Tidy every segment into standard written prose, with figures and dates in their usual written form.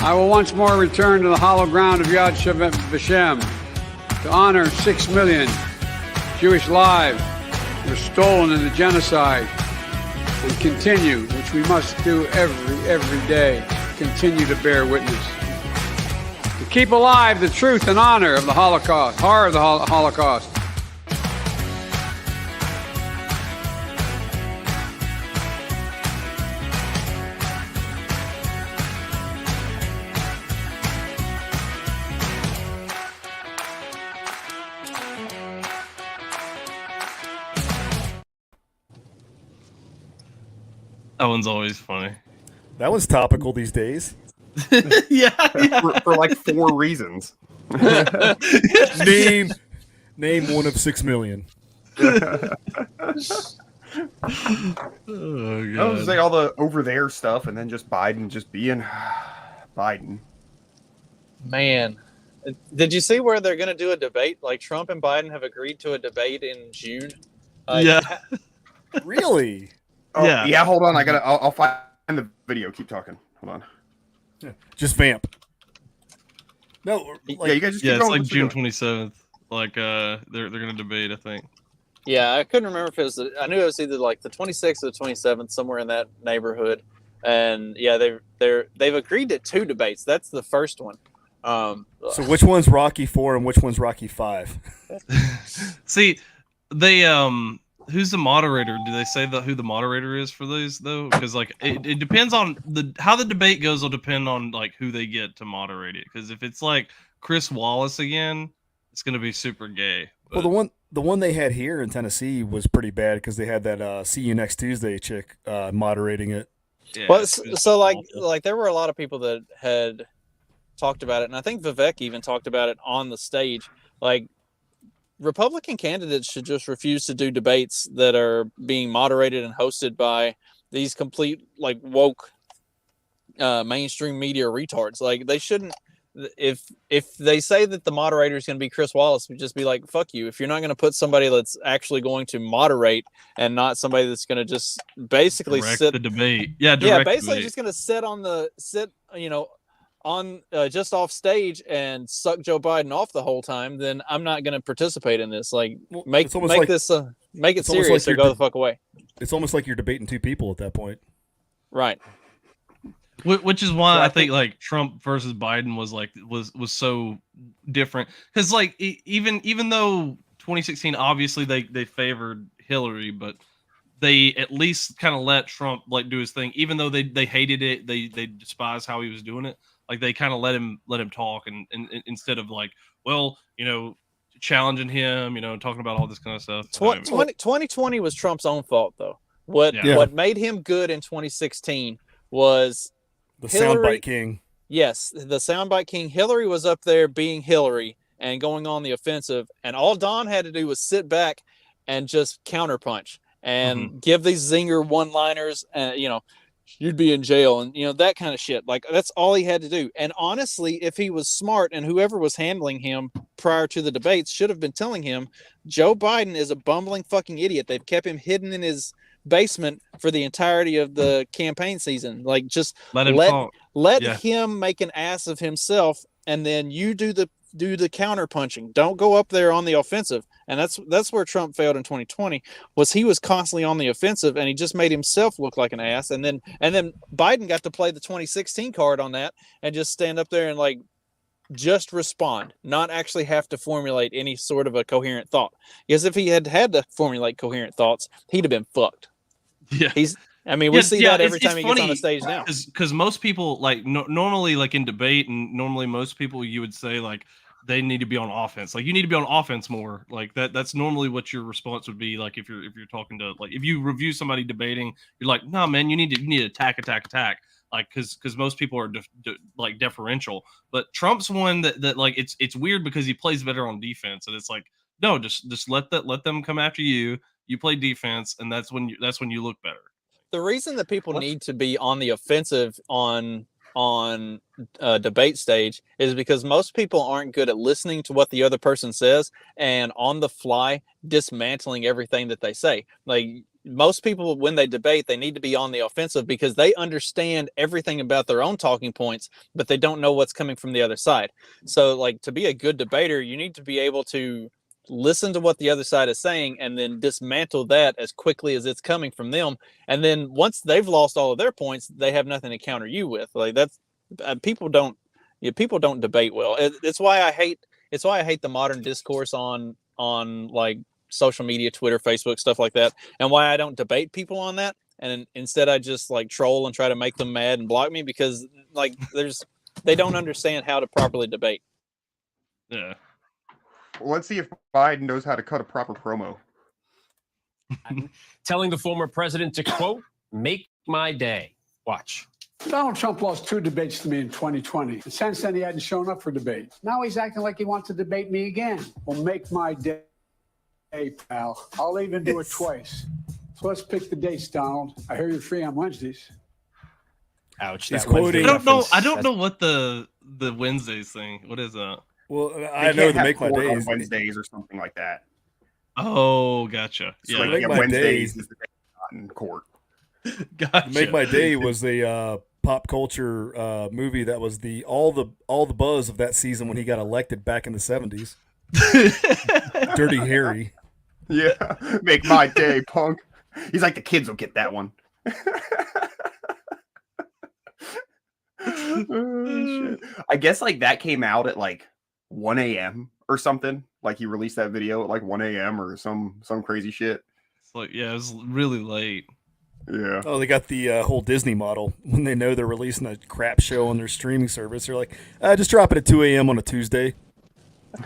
I will once more return to the hollow ground of Yad Vashem to honor 6 million Jewish lives that were stolen in the genocide and continue, which we must do every day, continue to bear witness. To keep alive the truth and honor of the Holocaust, horror of the Holocaust. That one's always funny. That one's topical these days. yeah. For like 4 reasons. Name one of 6 million. Oh, I was say all the over there stuff, and then just Biden just being Biden. Man, did you see where they're going to do a debate? Like Trump and Biden have agreed to a debate in June. Yeah. Really? Oh, Yeah. yeah. Hold on, I'll find the video. Keep talking. Hold on. Yeah. Just vamp. No, like, Yeah, you guys just keep Yeah, it's going. like What's June doing? 27th. Like they're gonna debate, I think. Yeah, I couldn't remember if it was. I knew it was either like the 26th or the 27th, somewhere in that neighborhood. And yeah, they've agreed to 2 debates. That's the first one. so which one's Rocky 4 and which one's Rocky 5? See, they who's the moderator? Do they say who the moderator is for these though? Because like it depends on how the debate goes. Will depend on like who they get to moderate it. Because if it's like Chris Wallace again, it's gonna be super gay. But, Well, the one they had here in Tennessee was pretty bad because they had that "See You Next Tuesday" chick moderating it. yeah, Well, it's so awful. like there were a lot of people that had talked about it, and I think Vivek even talked about it on the stage. Like Republican candidates should just refuse to do debates that are being moderated and hosted by these complete like woke mainstream media retards. Like they shouldn't. If they say that the moderator is going to be Chris Wallace, we just be like, fuck you. If you're not going to put somebody that's actually going to moderate and not somebody that's going to just basically direct sit the debate. Yeah, direct basically debate. just going to sit on just off stage and suck Joe Biden off the whole time, then I'm not going to participate in this. Like Well, make it's almost like- it it's almost serious like or you're go the fuck away. It's almost like you're debating 2 people at that point. Right. Which is why Yeah, I think like Trump versus Biden was so different because like even though 2016 obviously they favored Hillary, but they at least kind of let Trump like do his thing, even though they hated it, they despised how he was doing it. Like they kind of let him talk and instead of like, well, challenging him, talking about all this kind of stuff. 2020 was Trump's own fault though. What Yeah. what made him good in 2016 was The Hillary- soundbite king. yes, the soundbite king. Hillary was up there being Hillary and going on the offensive, and all Don had to do was sit back and just counterpunch and give these zinger one-liners, and you'd be in jail, and that kind of shit. Like that's all he had to do. And honestly, if he was smart, and whoever was handling him prior to the debates should have been telling him, Joe Biden is a bumbling fucking idiot. They've kept him hidden in his basement for the entirety of the campaign season. Like just Let him talk. Yeah. him make an ass of himself, and then you do the counter punching. Don't go up there on the offensive. And that's where Trump failed in 2020, was he was constantly on the offensive and he just made himself look like an ass. And then Biden got to play the 2016 card on that and just stand up there and like just respond, not actually have to formulate any sort of a coherent thought. Because if he had to formulate coherent thoughts, he'd have been fucked. Yeah. We see that every time he gets on funny a stage now. Because most people like normally like in debate, and normally most people you would say like they need to be on offense. Like you need to be on offense more. Like that's normally what your response would be. Like if you're talking to like if you review somebody debating, you're like, no man, you need to attack. Like because most people are like deferential. But Trump's one that like it's weird because he plays better on defense, and it's like no, just let them come after you. You play defense, and that's when you look better. The reason that people need to be on the offensive on debate stage is because most people aren't good at listening to what the other person says and on the fly dismantling everything that they say. Like most people, when they debate, they need to be on the offensive because they understand everything about their own talking points, but they don't know what's coming from the other side. So, like, to be a good debater, you need to be able to listen to what the other side is saying and then dismantle that as quickly as it's coming from them. And then once they've lost all of their points, they have nothing to counter you with. Like, that's people don't debate well. It's why I hate the modern discourse on like social media, Twitter, Facebook, stuff like that, and why I don't debate people on that. And instead I just like troll and try to make them mad and block me because like they don't understand how to properly debate. Yeah. Well, let's see if Biden knows how to cut a proper promo. Telling the former president to, quote, make my day. Watch. Donald Trump lost 2 debates to me in 2020. And since then, he hadn't shown up for debates. Now he's acting like he wants to debate me again. Well, make my day, pal. I'll even do it twice. So let's pick the dates, Donald. I hear you're free on Wednesdays. Ouch. He's That quoting- Wednesday I don't reference. know what the Wednesdays thing. What is that? Well, They I know can't the have make my court on days. Wednesdays or something like that. Oh, gotcha. So Yeah, like, Make My Wednesdays Day- is the day not in court. gotcha. Make My Day was a pop culture movie that was all the buzz of that season when he got elected back in the 70s. Dirty Harry. Yeah, make my day, punk. He's like, the kids will get that one. Oh, shit. I guess like that came out at like 1 a.m. or something. Like he released that video at like 1 a.m. or some crazy shit. It's like, yeah, it was really late. Yeah. Oh, they got the whole Disney model. When they know they're releasing a crap show on their streaming service, they're like, just drop it at 2 a.m. on a Tuesday.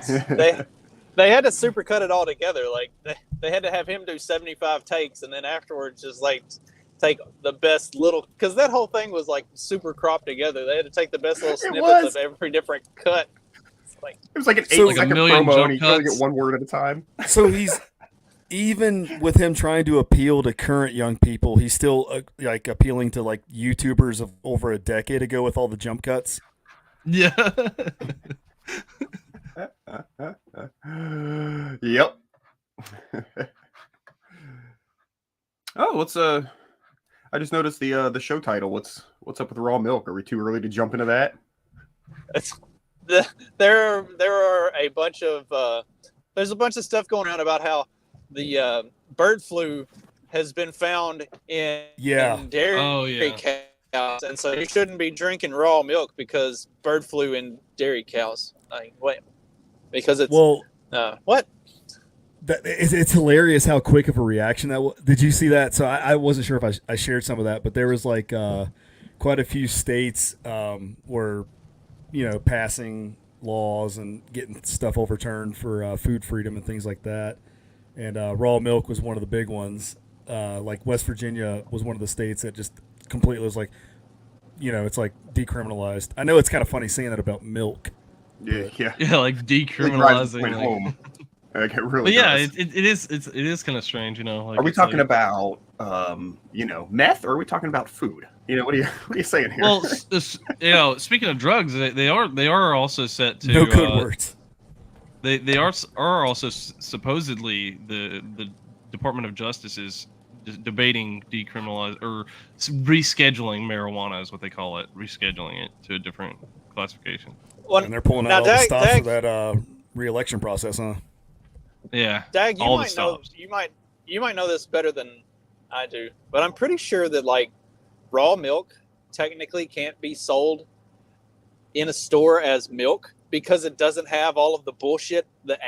They had to supercut it all together. Like they had to have him do 75 takes and then afterwards just like take the best little, because that whole thing was like super cropped together. They had to take the best little snippets of every different cut. It was like an So, 8-second million promo, jump and he could only cuts. get one word at a time. So he's even with him trying to appeal to current young people, he's still like appealing to like YouTubers of over a decade ago with all the jump cuts. Yeah. Yep. Oh, what's I just noticed the show title. What's up with raw milk? Are we too early to jump into that? There are a bunch of there's a bunch of stuff going on about how the bird flu has been found in dairy cows, and so you shouldn't be drinking raw milk because bird flu in dairy cows. Like, what? Because it's what? It's hilarious how quick of a reaction that was. Did you see that? So I wasn't sure if I shared some of that, but there was like quite a few states were, passing laws and getting stuff overturned for food freedom and things like that. And raw milk was one of the big ones. Like West Virginia was one of the states that just completely was like, it's like decriminalized. I know it's kind of funny saying that about milk. Yeah. Yeah, like decriminalizing. Home. Like it really But yeah, does. it is kind of strange, Like, are we it's talking like, about meth, or are we talking about food? What are you saying here? Well, speaking of drugs, they are also set to No code words. They are also supposedly the Department of Justice is debating decriminalize or rescheduling marijuana is what they call it, rescheduling it to a different classification. Well, And they're pulling out all the stops for that re-election process, huh? Yeah, Dag, all the stops. you might know this better than I do, but I'm pretty sure that like raw milk technically can't be sold in a store as milk because it doesn't have all of the bullshit that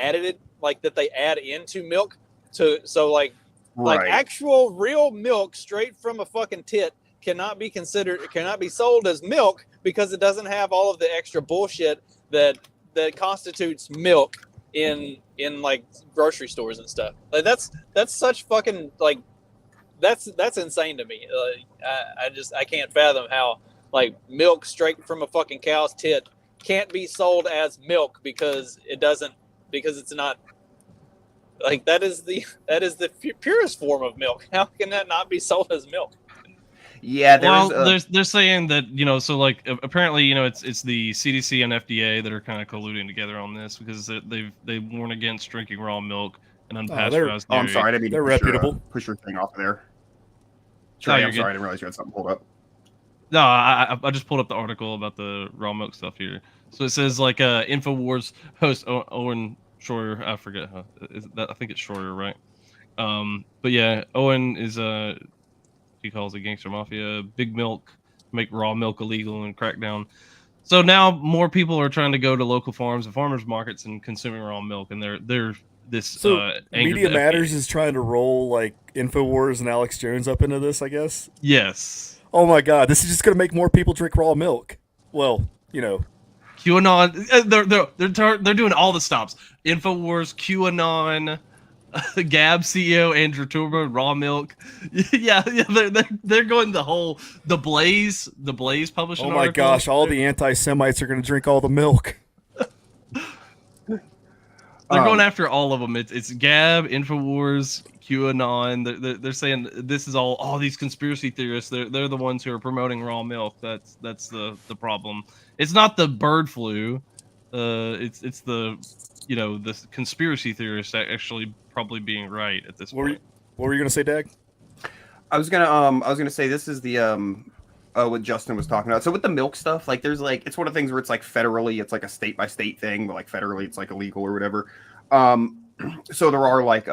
they add into milk. Like actual real milk straight from a fucking tit cannot be sold as milk because it doesn't have all of the extra bullshit that constitutes milk in like grocery stores and stuff. Like that's such fucking like that's insane to me. I can't fathom how like milk straight from a fucking cow's tit can't be sold as milk because it's not like that is the purest form of milk. How can that not be sold as milk? Yeah, they're saying that so like apparently it's the CDC and FDA that are kind of colluding together on this because they warn against drinking raw milk and unpasteurized dairy. I'm sorry, I didn't mean they're to reputable. push your thing off of there. Trey, you're I'm good. sorry, I didn't realize you had something pulled up. No, I just pulled up the article about the raw milk stuff here. So it says like Infowars host Owen Schroyer. I forget how is that. I think it's Schroyer, right? But yeah, Owen is he calls it gangster mafia. Big milk, make raw milk illegal and crack down. So now more people are trying to go to local farms and farmers markets and consuming raw milk, and they're this So angered Media the Matters FDA. is trying to roll like Infowars and Alex Jones up into this, I guess. Yes. Oh my God, this is just going to make more people drink raw milk. Well, you know, QAnon, they're doing all the stops. Infowars, QAnon, Gab CEO Andrew Turbo, raw milk. Yeah, they're going the Blaze published oh an my article. gosh, all the anti-Semites are going to drink all the milk. They're going after all of them. It's Gab, Infowars, QAnon. They're saying this is all these conspiracy theorists. They're the ones who are promoting raw milk. That's the problem. It's not the bird flu. It's the the conspiracy theorists actually probably being right at this point. What were you going to say, Dag? I was gonna say this is the what Justin was talking about. So with the milk stuff, like there's like it's one of the things where it's like federally, it's like a state by state thing, but like federally, it's like illegal or whatever. So there are like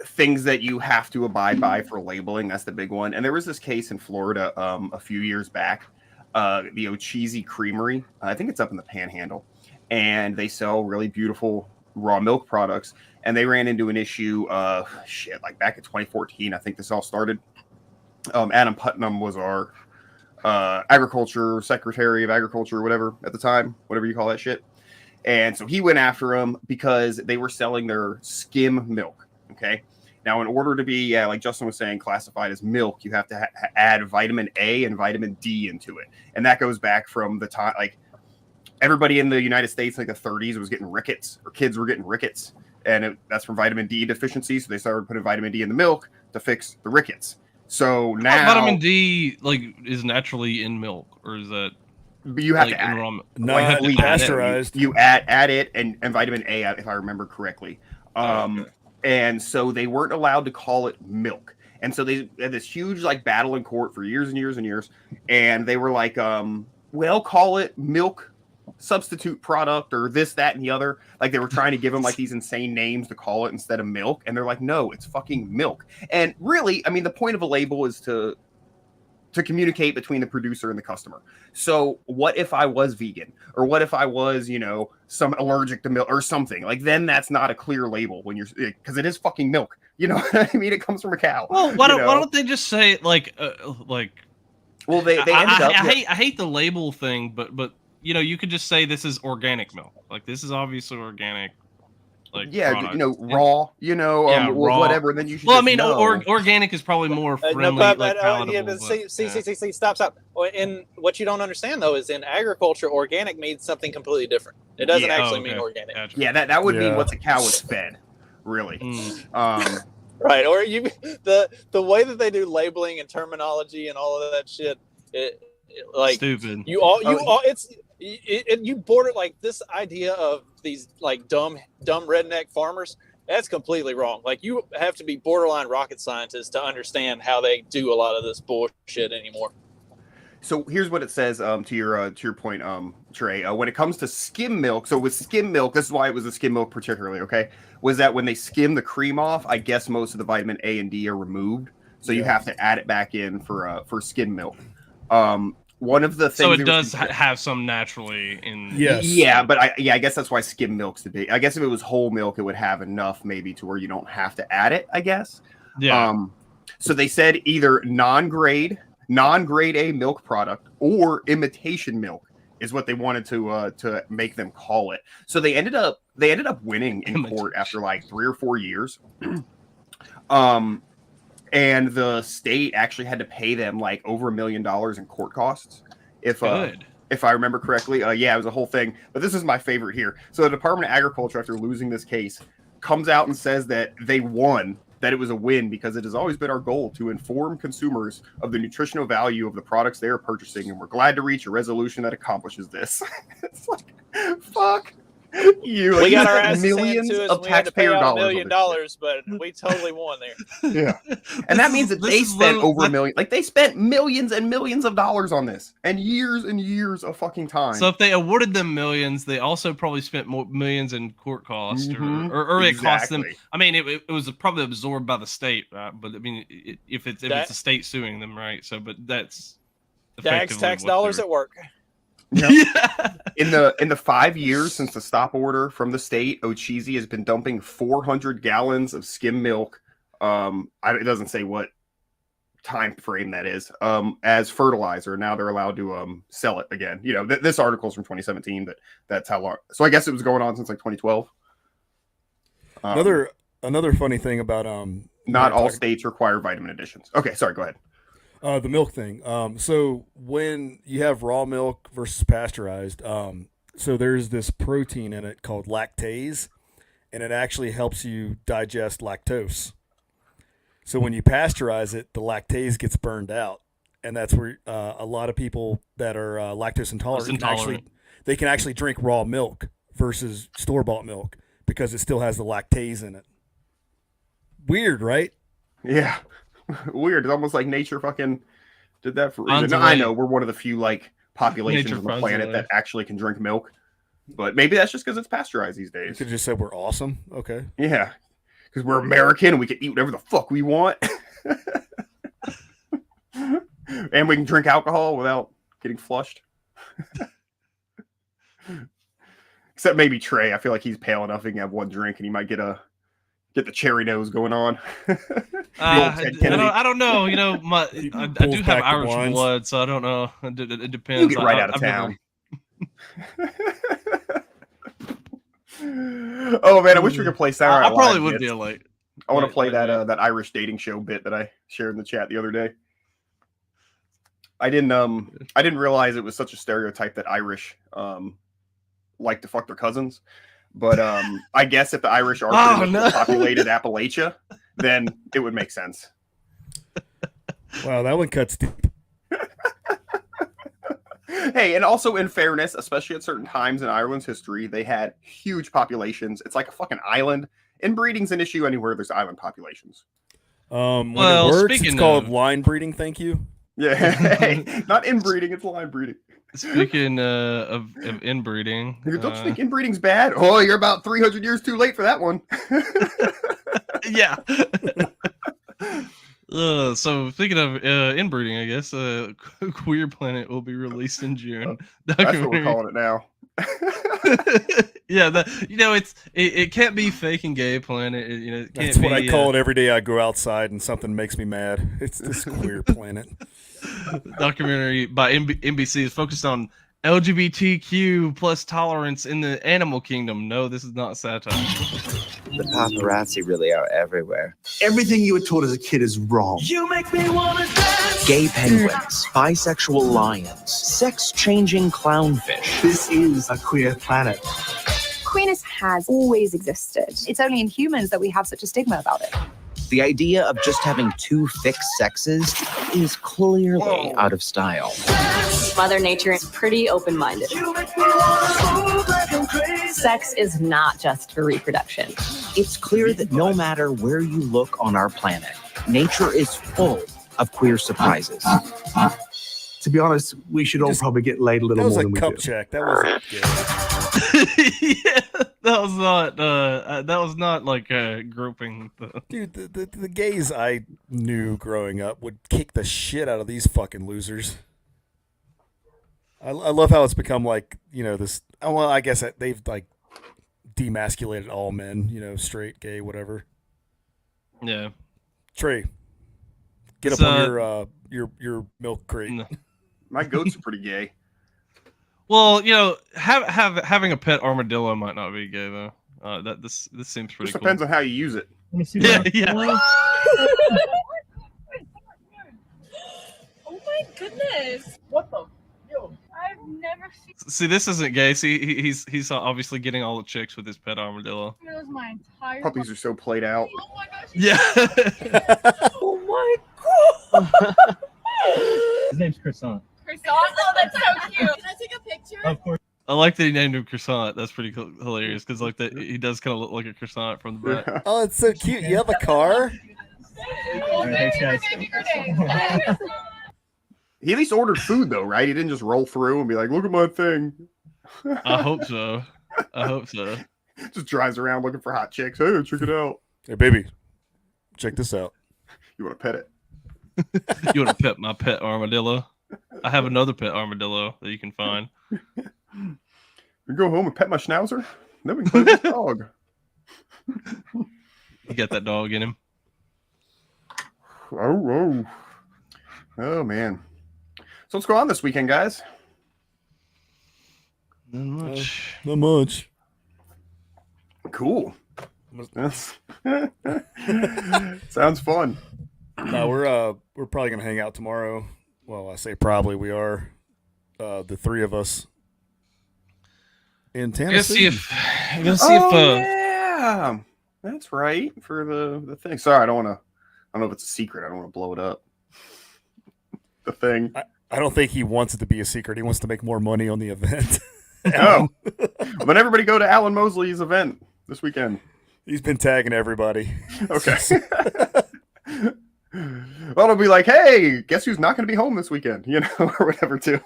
things that you have to abide by for labeling. That's the big one. And there was this case in Florida a few years back, the O'Cheesy Creamery. I think it's up in the Panhandle, and they sell really beautiful raw milk products. And they ran into an issue, like back in 2014. I think this all started. Adam Putnam was our agriculture secretary of agriculture or whatever at the time, whatever you call that shit. And so he went after them because they were selling their skim milk. Okay. Now, in order to be, like Justin was saying, classified as milk, you have to add vitamin A and vitamin D into it. And that goes back from the time, like everybody in the United States, like the 30s, was getting rickets, or kids were getting rickets. And that's from vitamin D deficiency. So they started putting vitamin D in the milk to fix the rickets. So now vitamin D is naturally in milk, or is that? But you have to add it. Not pasteurized. You add it and vitamin A, if I remember correctly. Okay. And so they weren't allowed to call it milk. And so they had this huge like battle in court for years and years and years. And they were like, well, call it milk substitute product or this, that, and the other. Like they were trying to give them like these insane names to call it instead of milk. And they're like, no, it's fucking milk. And really, I mean, the point of a label is to communicate between the producer and the customer. So what if I was vegan, or what if I was, some allergic to milk or something? Like then that's not a clear label when you're, because it is fucking milk. You know what I mean? It comes from a cow. Well, why don't they just say like? Well, they ended up. I hate the label thing, but you could just say this is organic milk. Like this is obviously organic. Like product. Raw, raw. whatever. And then you should. Well, I mean, organic is probably more friendly, palatable. Stop. And what you don't understand though is in agriculture, organic means something completely different. It doesn't actually mean organic. Gotcha. Yeah, that would mean what the cow was fed, really. Right, or the way that they do labeling and terminology and all of that shit, like stupid. You border like this idea of these like dumb redneck farmers. That's completely wrong. Like you have to be borderline rocket scientists to understand how they do a lot of this bullshit anymore. So here's what it says to your point, Trey. When it comes to skim milk, so with skim milk, this is why it was a skim milk particularly, okay, was that when they skim the cream off, I guess most of the vitamin A and D are removed. So you have to add it back in for skim milk. One of the things. So it does have some naturally in. Yes. Yeah, but I guess that's why skim milk's the big. I guess if it was whole milk, it would have enough maybe to where you don't have to add it, I guess. Yeah. So they said either non-grade A milk product or imitation milk is what they wanted to make them call it. So they ended up winning in court after like 3 or 4 years. And the state actually had to pay them like over $1 million in court costs. If I remember correctly, it was a whole thing. But this is my favorite here. So the Department of Agriculture, after losing this case, comes out and says that they won, that it was a win because it has always been our goal to inform consumers of the nutritional value of the products they are purchasing. And we're glad to reach a resolution that accomplishes this. It's like, fuck We got our asses handed millions to us. of And we had to pay taxpayer out dollars. $1 million, but we totally won there. Yeah, and that means that This they is spent literally- over $1 million. Like they spent millions and millions of dollars on this, and years of fucking time. So if they awarded them millions, they also probably spent millions in court costs, Mhm. or it cost them. Exactly. I mean, it was probably absorbed by the state, right? But I mean, if it's a state suing them, right? So, but that's Dax tax what dollars they're- at work. Yep. Yeah. In the 5 years since the stop order from the state, O'Cheesy has been dumping 400 gallons of skim milk. It doesn't say what time frame that is. As fertilizer. Now they're allowed to sell it again. You know, this article's from 2017, but that's how long. So I guess it was going on since like 2012. Another funny thing about not all states require vitamin additions. Okay, sorry, go ahead. The milk thing. So when you have raw milk versus pasteurized, so there's this protein in it called lactase, and it actually helps you digest lactose. So when you pasteurize it, the lactase gets burned out, and that's where a lot of people that are lactose intolerant can actually drink raw milk versus store-bought milk because it still has the lactase in it. Weird, right? Yeah. Weird. It's almost like nature fucking did that for reason. I know we're one of the few like populations on the planet that actually can drink milk, but maybe that's just because it's pasteurized these days. You could just say we're awesome. Okay. Yeah, because we're American and we can eat whatever the fuck we want, and we can drink alcohol without getting flushed. Except maybe Trey. I feel like he's pale enough he can have one drink and he might get the cherry nose going on. I don't know. You know, I do have Irish blood, so I don't know. It depends. You get right out of town. Oh man, I wish we could play Saturday Night I probably Live would bits. be late. I want to play that Irish dating show bit that I shared in the chat the other day. I didn't realize it was such a stereotype that Irish like to fuck their cousins. But I guess if the Irish are populated Appalachia, then it would make sense. Wow, that one cuts deep. Hey, and also in fairness, especially at certain times in Ireland's history, they had huge populations. It's like a fucking island. Inbreeding's an issue anywhere there's island populations. When it works, it's called line breeding. Thank you. Yeah, hey, not inbreeding, it's line breeding. Speaking of inbreeding, don't you think inbreeding's bad? Oh, you're about 300 years too late for that one. Yeah. So speaking of inbreeding, I guess Queer Planet will be released in June. That's what we're calling it now. Yeah, it can't be fake and gay planet. It can't That's what be, I call it every day I go outside and something makes me mad. It's this Queer Planet. Documentary by NBC is focused on LGBTQ plus tolerance in the animal kingdom. No, this is not satire. The paparazzi really are everywhere. Everything you were taught as a kid is wrong. You make me wanna dance. Gay penguins, bisexual lions, sex-changing clownfish. This is a queer planet. Queerness has always existed. It's only in humans that we have such a stigma about it. The idea of just having two fixed sexes is clearly out of style. Mother Nature is pretty open-minded. Sex is not just for reproduction. It's clear that no matter where you look on our planet, nature is full of queer surprises. To be honest, we should all probably get laid a little more than we do. That was a cup check. That wasn't good. Yeah, that was not like groping. Dude, the gays I knew growing up would kick the shit out of these fucking losers. I love how it's become like, this. Well, I guess they've like demasculated all men, straight, gay, whatever. Yeah. Trey, get up on your milk crate. No. My goats are pretty gay. Well, having a pet armadillo might not be gay though. This seems pretty. Just depends on how you use it. Yeah. Oh my goodness! What the? I've never seen. See, this isn't gay. See, he's obviously getting all the chicks with his pet armadillo. It was my entire. Puppies are so played out. Oh my gosh! Yeah. Oh my god! His name's Croissant. Croissant? Oh, that's so cute. Can I take a picture? Of course. I like that he named him Croissant. That's pretty hilarious because like that he does kind of look like a croissant from the back. Oh, it's so cute. You have a car? He at least ordered food though, right? He didn't just roll through and be like, "Look at my thing." I hope so. I hope so. Just drives around looking for hot chicks. Hey, check it out. Hey, baby, check this out. You want to pet it? You want to pet my pet armadillo? I have another pet armadillo that you can find. We go home and pet my schnauzer. Then we can play with this dog. You got that dog in him. Oh man. So what's going on this weekend, guys? Not much. Not much. Cool. Sounds fun. No, we're probably gonna hang out tomorrow. Well, I say probably. We are the three of us in Tennessee. I'm gonna see if yeah, that's right for the thing. Sorry, I don't know if it's a secret. I don't want to blow it up. The thing. I don't think he wants it to be a secret. He wants to make more money on the event. Oh, well, then everybody go to Alan Mosley's event this weekend. He's been tagging everybody. Okay. Well, it'll be like, hey, guess who's not going to be home this weekend? You know, or whatever, too.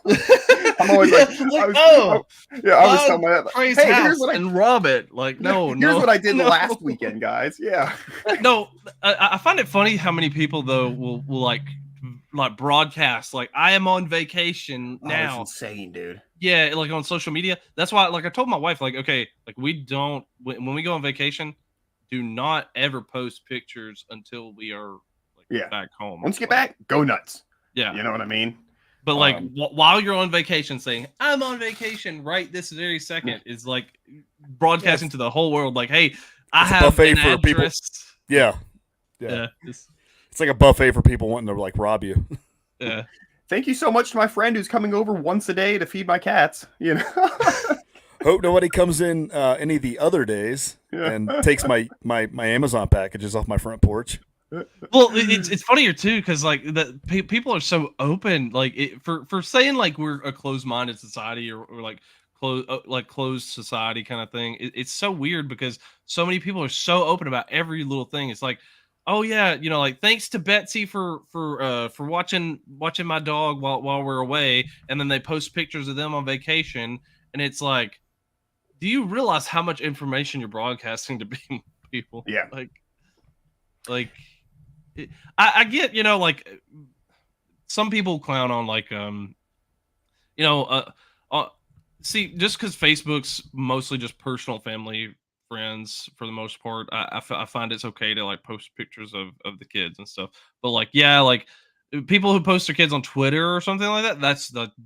I'm always like, I was telling my Praise hey, house here's what and rob it. Like, no, here's what I did no. last weekend, guys. Yeah. No, I find it funny how many people though will like broadcast like I am on vacation now. That's insane, dude. Yeah, like on social media. That's why, like, I told my wife, like, okay, like we don't when we go on vacation, do not ever post pictures until we are back home. Once you get back, go nuts. Yeah, you know what I mean. But like while you're on vacation, saying I'm on vacation right this very second is like broadcasting to the whole world. Like, hey, I have buffet an for address. people. Yeah. It's like a buffet for people wanting to like rob you. Yeah. Thank you so much to my friend who's coming over once a day to feed my cats. You know. Hope nobody comes in any of the other days and takes my Amazon packages off my front porch. Well, it's funnier too because like people are so open, like for saying like we're a closed-minded society or like closed society kind of thing. It's so weird because so many people are so open about every little thing. It's like, oh yeah, you know, like thanks to Betsy for watching my dog while we're away, and then they post pictures of them on vacation, and it's like, do you realize how much information you're broadcasting to people? Yeah, like. I get, you know, like some people clown on like see, just because Facebook's mostly just personal family friends for the most part, I find it's okay to like post pictures of the kids and stuff. But like, yeah, like people who post their kids on Twitter or something like that,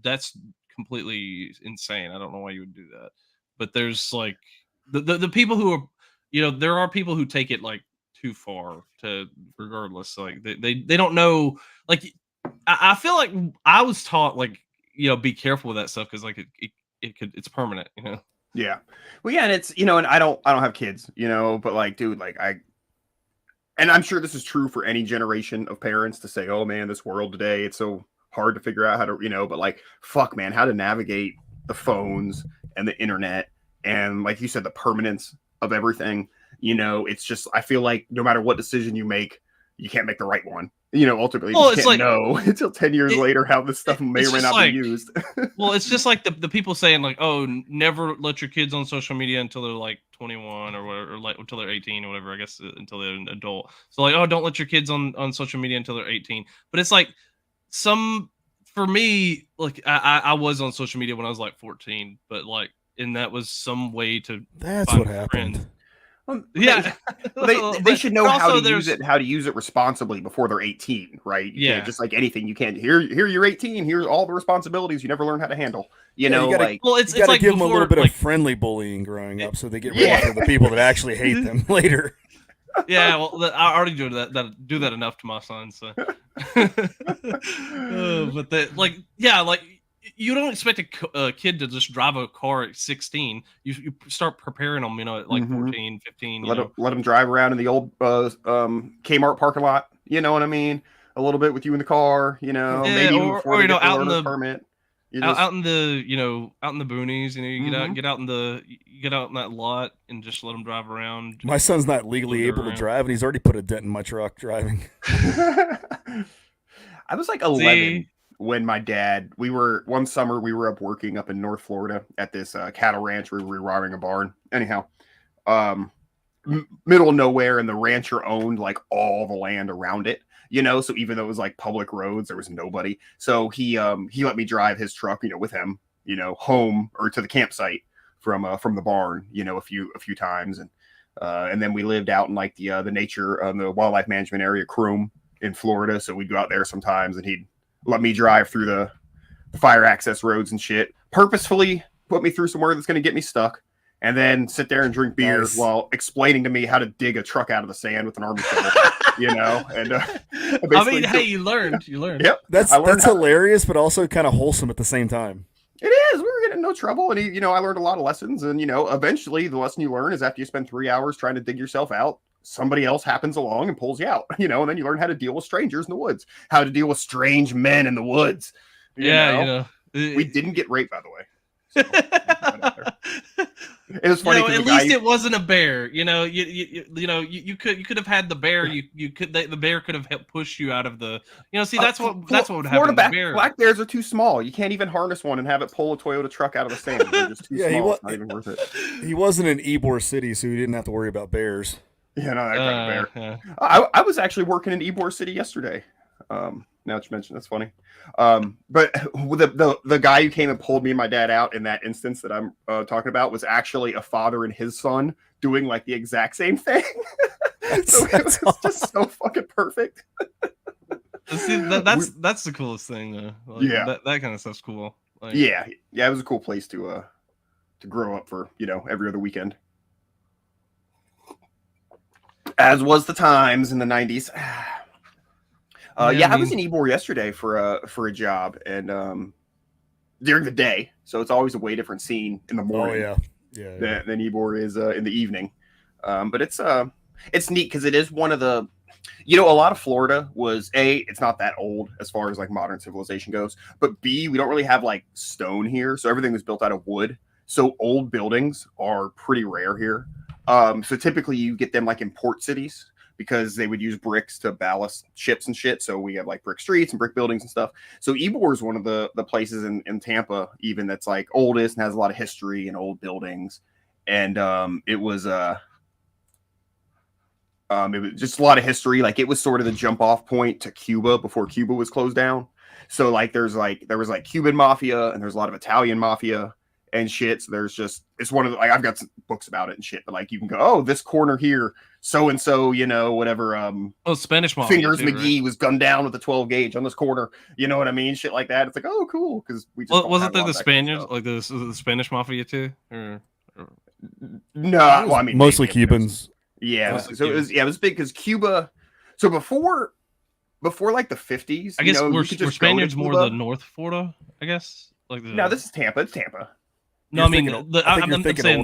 that's completely insane. I don't know why you would do that. But there's like the people who are, you know, there are people who take it like too far to regardless, like they don't know, like I feel like I was taught like, you know, be careful with that stuff because like it's permanent, you know. Yeah, well, yeah, and it's, you know, and I don't have kids, you know, but like, dude, like and I'm sure this is true for any generation of parents to say, oh man, this world today, it's so hard to figure out how to, you know, but like, fuck man, how to navigate the phones and the internet and like you said, the permanence of everything. You know, it's just, I feel like no matter what decision you make, you can't make the right one. You know, ultimately, you can't like, know until 10 years later how this stuff may or may not be used. Well, it's just like the people saying like, oh, never let your kids on social media until they're like 21 or whatever, or like until they're 18 or whatever, I guess, until they're an adult. So like, oh, don't let your kids on social media until they're 18. But it's like for me, like I was on social media when I was like 14, but like, and that was some way to That's what happened. Friends. Yeah, they should know how to use it and how to use it responsibly before they're 18, right? Yeah, just like anything, you can't here you're 18. Here's all the responsibilities you never learn how to handle. You know, you gotta, like, well, it's like give them a little bit of friendly bullying growing up, so they get rid of the people that actually hate them later. Yeah, well, I already do that enough to my son. So, but like, yeah, like. You don't expect a kid to just drive a car at 16. You start preparing them, you know, at like 14, 15. Let them drive around in the old Kmart parking lot. You know what I mean? A little bit with you in the car, you know, maybe or you know, out in the permit. out in the out in the boonies, you get out in that lot and just let them drive around. My son's not legally able to drive, and he's already put a dent in my truck driving. I was like 11 when my dad. One summer we were up working up in North Florida at this cattle ranch where we were rewiring a barn. Anyhow, middle of nowhere, and the rancher owned like all the land around it. So even though it was like public roads, there was nobody. So he let me drive his truck, with him, home or to the campsite from the barn, a few times, and then we lived out in like the nature, the wildlife management area, Chrome in Florida. So we'd go out there sometimes, and he'd let me drive through the fire access roads and shit. Purposefully put me through somewhere that's going to get me stuck. And then sit there and drink beer while explaining to me how to dig a truck out of the sand with an army shovel, And I mean, hey, you learned. Yep, that's hilarious, but also kind of wholesome at the same time. It is. We were getting in no trouble, and I learned a lot of lessons. And eventually, the lesson you learn is after you spend 3 hours trying to dig yourself out, somebody else happens along and pulls you out. And then you learn how to deal with strangers in the woods, how to deal with strange men in the woods. We didn't get raped, by the way. So, it was funny. At least it wasn't a bear. You could have had the bear. The bear could have helped push you out of the. See, that's what would happen. Black bears are too small. You can't even harness one and have it pull a Toyota truck out of the sand. They're just too small. It's not even worth it. He wasn't in Ybor City, so he didn't have to worry about bears. Yeah, no, that kind of bear. Yeah. I was actually working in Ybor City yesterday. Now that you mentioned, that's funny. But the guy who came and pulled me and my dad out in that instance that I'm talking about was actually a father and his son doing like the exact same thing. So it was just so fucking perfect. See, that's the coolest thing, though. Like, that kind of stuff's cool. Like, yeah, it was a cool place to grow up for every other weekend. As was the times in the 90s. I was in Ybor yesterday for a job, and during the day, so it's always a way different scene in the morning. Than Ybor is in the evening. But it's neat because it is one of the, a lot of Florida was it's not that old as far as like modern civilization goes, but B, we don't really have like stone here, so everything was built out of wood. So old buildings are pretty rare here. So typically you get them like in port cities, because they would use bricks to ballast ships and shit. So we have like brick streets and brick buildings and stuff. So Ybor is one of the places in Tampa even that's like oldest and has a lot of history and old buildings. And it was just a lot of history. Like it was sort of the jump off point to Cuba before Cuba was closed down. So like there was like Cuban mafia, and there's a lot of Italian mafia and shit. So it's one of the, like, I've got some books about it and shit, but like you can go, oh, this corner here, so and so, whatever. Spanish mafia. Fingers too, McGee right? was gunned down with a 12 gauge on this corner. You know what I mean? Shit like that. It's like, oh, cool, because we just wasn't there the Spaniards, like the Spanish mafia too? Or... No, well, I mean mostly Cubans. Yeah, so it was big because Cuba. So before like the 50s, I guess were Spaniards more the North Florida? I guess no, this is Tampa. It's Tampa. No, I mean, I'm saying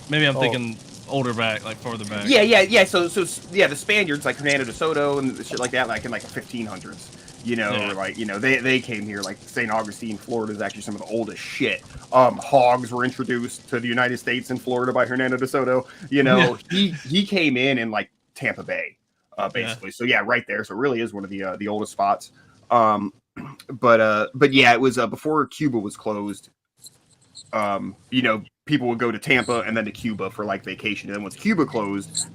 maybe I'm thinking older back, like farther back. Yeah. So the Spaniards, like Hernando de Soto and shit like that, like in like the 1500s, or like they came here. Like St. Augustine, Florida is actually some of the oldest shit. Hogs were introduced to the United States in Florida by Hernando de Soto. He came in like Tampa Bay, basically. So yeah, right there. So it really is one of the oldest spots. But yeah, it was before Cuba was closed. People would go to Tampa and then to Cuba for like vacation. And then once Cuba closed,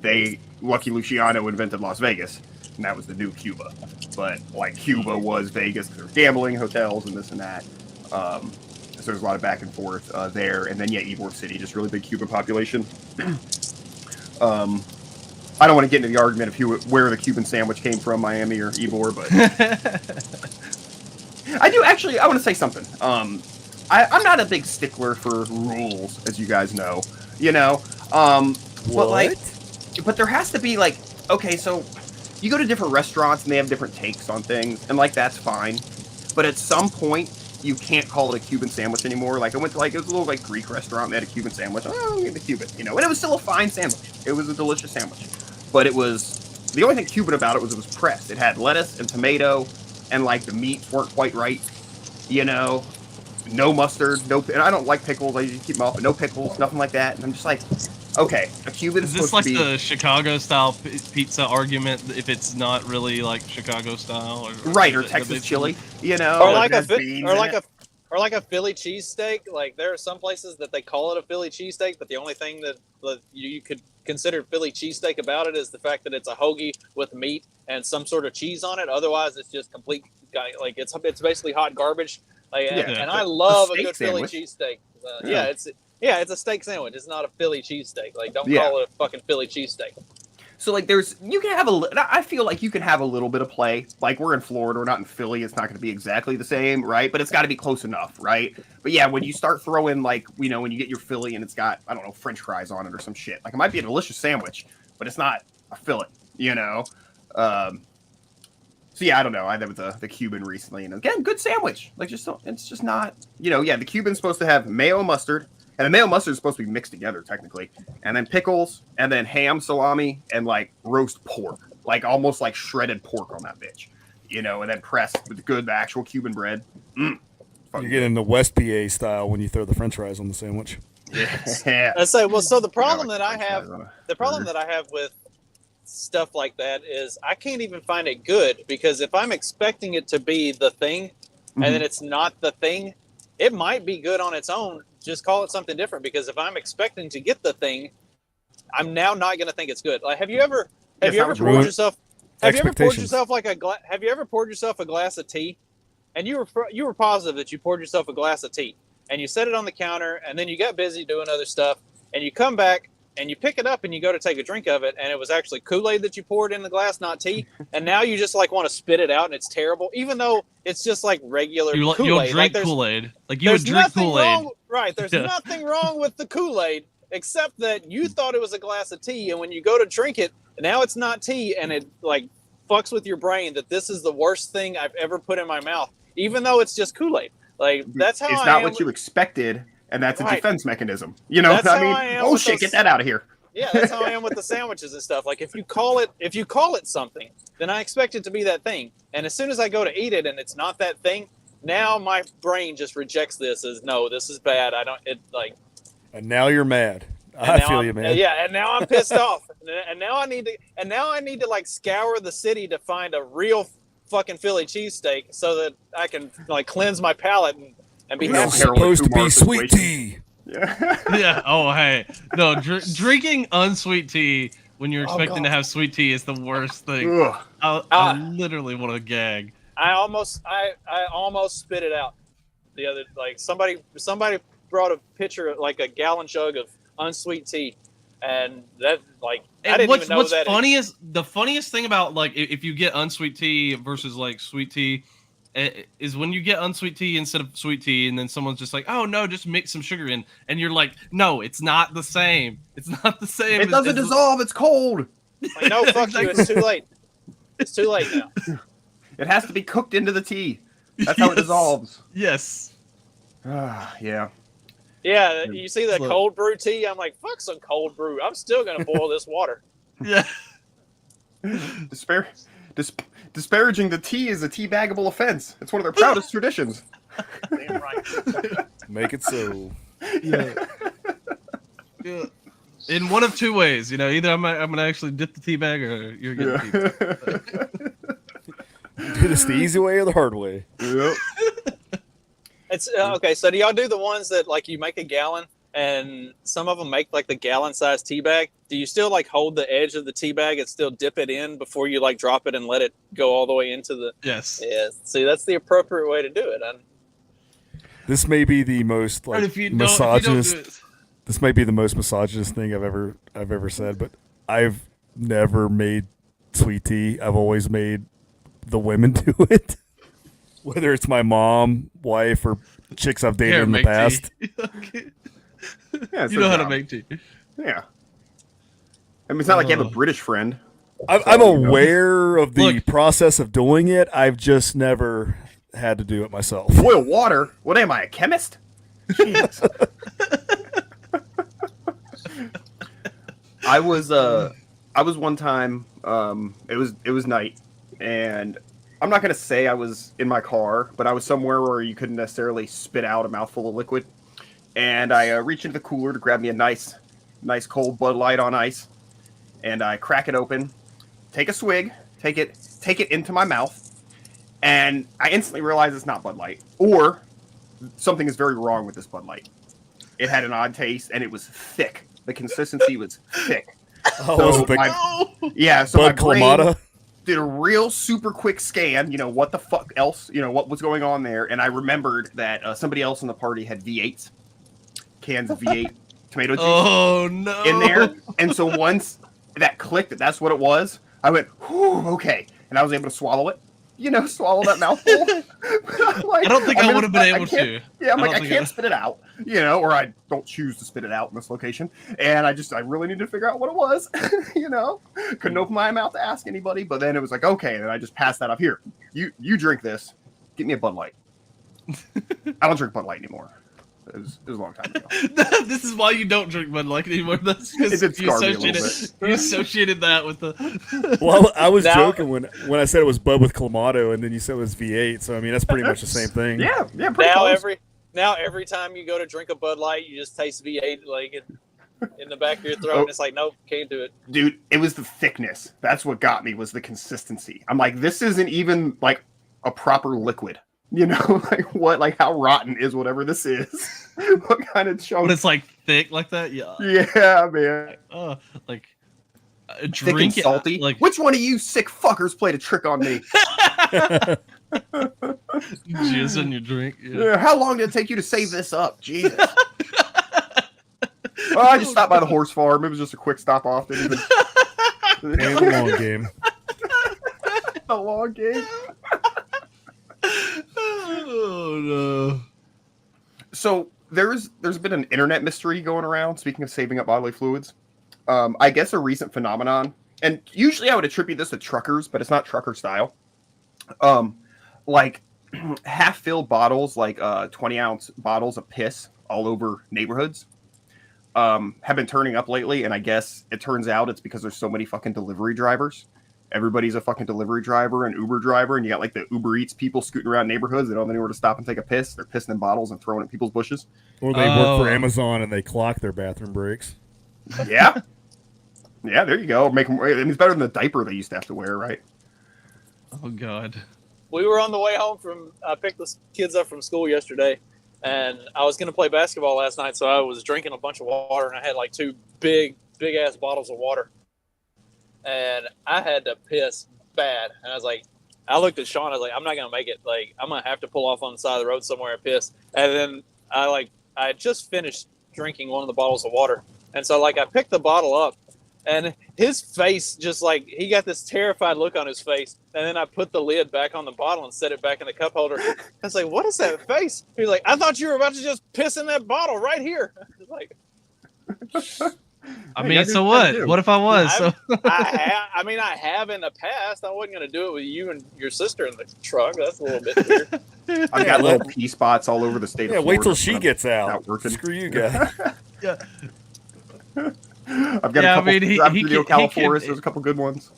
Lucky Luciano invented Las Vegas, and that was the new Cuba. But like Cuba was Vegas, there was gambling, hotels, and this and that. So there's a lot of back and forth there. And then Ybor City, just really big Cuban population. I don't want to get into the argument of where the Cuban sandwich came from, Miami or Ybor, but I do actually. I want to say something. I'm not a big stickler for rules, as you guys know. But there has to be like, okay, so you go to different restaurants and they have different takes on things, and like that's fine. But at some point, you can't call it a Cuban sandwich anymore. Like I went to it was a little like Greek restaurant, and they had a Cuban sandwich. Oh, I'm getting the Cuban, and it was still a fine sandwich. It was a delicious sandwich. But it was, the only thing Cuban about it was pressed. It had lettuce and tomato and like the meats weren't quite right. You know, no mustard, and I don't like pickles. I usually keep them off, but no pickles, nothing like that. And I'm just like, okay, a Cuban Is is this supposed like to be the Chicago style pizza argument? If it's not really like Chicago style, or Texas chili, you know, or like or like a Philly cheesesteak. Like there are some places that they call it a Philly cheesesteak, but the only thing that you could consider Philly cheesesteak about it is the fact that it's a hoagie with meat and some sort of cheese on it. Otherwise, it's just complete like it's basically hot garbage. Like, and I love a good Philly cheesesteak. It's a steak sandwich. It's not a Philly cheesesteak. Like don't call it a fucking Philly cheesesteak. So like you can have I feel like you can have a little bit of play. Like we're in Florida, we're not in Philly. It's not going to be exactly the same, right? But it's got to be close enough, right? But yeah, when you start throwing like, you know, when you get your Philly and it's got, I don't know, French fries on it or some shit. Like it might be a delicious sandwich, but it's not a fillet, you know? So yeah, I don't know. I had with the Cuban recently, and again, good sandwich. Like it's just not, you know, yeah, the Cuban's supposed to have mayo and mustard. And the mayo and mustard is supposed to be mixed together, technically. And then pickles, and then ham, salami, and, like, roast pork. Like, almost like shredded pork on that bitch. You know, and then pressed with good, actual Cuban bread. You're getting the West PA style when you throw the french fries on the sandwich. Yeah. I say, well, so the problem that I have with stuff like that is I can't even find it good, because if I'm expecting it to be the thing, and then it's not the thing, it might be good on its own. Just call it something different, because if I'm expecting to get the thing, I'm now not going to think it's good. Like, have you ever poured yourself a glass of tea, and you were positive that you poured yourself a glass of tea, and you set it on the counter, and then you got busy doing other stuff, and you come back and you pick it up and you go to take a drink of it, and it was actually Kool-Aid that you poured in the glass, not tea, and now you just like want to spit it out, and it's terrible, even though it's just like regular Kool-Aid. You'll drink Kool-Aid. Like you would drink Kool-Aid. Right, there's nothing wrong with the Kool-Aid, except that you thought it was a glass of tea, and when you go to drink it, now it's not tea, and it like fucks with your brain that this is the worst thing I've ever put in my mouth, even though it's just Kool-Aid. Like that's how it's not what you expected. And that's a defense mechanism. You know what I mean? Oh shit, get that out of here. Yeah, that's how I am with the sandwiches and stuff. Like if you call it something, then I expect it to be that thing. And as soon as I go to eat it and it's not that thing, now my brain just rejects this as no, this is bad. And now you're mad. I feel you, man. Yeah, and now I'm pissed off. And now I need to like scour the city to find a real fucking Philly cheesesteak so that I can like cleanse my palate and be happy. It's supposed to be sweet tea. Yeah. Oh, hey. No, drinking unsweet tea when you're expecting to have sweet tea is the worst thing. I literally want to gag. I almost spit it out. The other, like somebody brought a pitcher, like a gallon jug of unsweet tea, and that like I didn't even know what's that. The funniest thing about like if you get unsweet tea versus like sweet tea is when you get unsweet tea instead of sweet tea, and then someone's just like, "Oh no, just mix some sugar in," and you're like, "No, it's not the same. It's not the same. It doesn't dissolve. It's cold." Like, no, fuck you. It's too late. It's too late now. It has to be cooked into the tea. That's how it dissolves. Yes. Yeah. Yeah, you see that cold brew tea? I'm like, fuck some cold brew. I'm still gonna boil this water. Yeah. Disparaging the tea is a teabaggable offense. It's one of their proudest traditions. Damn right. Make it so. Yeah. In one of two ways, you know, either I'm gonna actually dip the tea bag, or you're gonna keep it. Do this the easy way or the hard way? Yep. It's okay. So do y'all do the ones that like you make a gallon, and some of them make like the gallon size tea bag? Do you still like hold the edge of the tea bag and still dip it in before you like drop it and let it go all the way into the? Yes. Yeah. See, that's the appropriate way to do it. This may be the most like misogynist. This might be the most misogynist thing I've ever said, but I've never made sweet tea. I've always made the women do it. Whether it's my mom, wife, or chicks I've dated in the past. Yeah, you know how to make tea. Yeah. I mean, it's not like you have a British friend. I'm aware of the process of doing it. I've just never had to do it myself. Boil water? What am I, a chemist? Jeez. I was one time. It was night, and I'm not gonna say I was in my car, but I was somewhere where you couldn't necessarily spit out a mouthful of liquid. And I reach into the cooler to grab me a nice cold Bud Light on ice, and I crack it open, take a swig, take it into my mouth, and I instantly realize it's not Bud Light, or something is very wrong with this Bud Light. It had an odd taste, and it was thick. The consistency was thick. Oh, yeah, so my Bud brain Clamato? did a real super quick scan. You know, what the fuck else? You know, what was going on there? And I remembered that somebody else in the party had V8s, cans of V8 tomato juice. Oh no! In there, and so once that clicked, that's what it was. I went, whew, okay, and I was able to swallow it. You know, swallow that mouthful. Like, I don't think I would have been able to. Yeah, I'm like, I can't spit it out, you know, or I don't choose to spit it out in this location. And I really needed to figure out what it was, you know. Couldn't open my mouth to ask anybody, but then it was like, okay, and I just passed that up. Here, you drink this. Get me a Bud Light. I don't drink Bud Light anymore. It was a long time ago. This is why you don't drink Bud Light anymore. That's because you associated that with the. Well, I was joking when I said it was Bud with Clamato, and then you said it was V8. So I mean, that's pretty much the same thing. Yeah. Pretty close. Every time you go to drink a Bud Light, you just taste V8 like in the back of your throat, and it's like, nope, can't do it. Dude, it was the thickness. That's what got me, was the consistency. I'm like, this isn't even like a proper liquid. You know, like how rotten is whatever this is? What kind of chunk? But it's like thick like that, yeah. Yeah, man. Like thick and salty. Like, which one of you sick fuckers played a trick on me? Jizz in your drink. Yeah. How long did it take you to save this up? Jesus. Well, I just stopped by the horse farm. It was just a quick stop off. And the long game. The long game. Oh no! So there's been an internet mystery going around. Speaking of saving up bodily fluids, I guess a recent phenomenon, and usually I would attribute this to truckers, but it's not trucker style. Like half-filled bottles, like 20-ounce bottles of piss all over neighborhoods, have been turning up lately. And I guess it turns out it's because there's so many fucking delivery drivers. Everybody's a fucking delivery driver and Uber driver, and you got like the Uber Eats people scooting around neighborhoods. They don't have anywhere to stop and take a piss. They're pissing in bottles and throwing at people's bushes. Or they work for Amazon and they clock their bathroom breaks. Yeah. Yeah, there you go. Make them. I mean, it's better than the diaper they used to have to wear, right? Oh God. We were on the way home I picked the kids up from school yesterday, and I was going to play basketball last night, so I was drinking a bunch of water, and I had like two big ass bottles of water. And I had to piss bad. And I was like, I looked at Sean, I was like, I'm not going to make it. Like, I'm going to have to pull off on the side of the road somewhere and piss. And then I just finished drinking one of the bottles of water. And so I picked the bottle up, and his face just he got this terrified look on his face. And then I put the lid back on the bottle and set it back in the cup holder. I was like, what is that face? He's like, I thought you were about to just piss in that bottle right here. I was like, I mean, so what? What if I was? I have in the past. I wasn't going to do it with you and your sister in the truck. That's a little bit weird. I've got little pee spots all over the state of Florida. Wait till she gets out. Screw you guys. Yeah. I've got a couple. Video California. There's a couple good ones.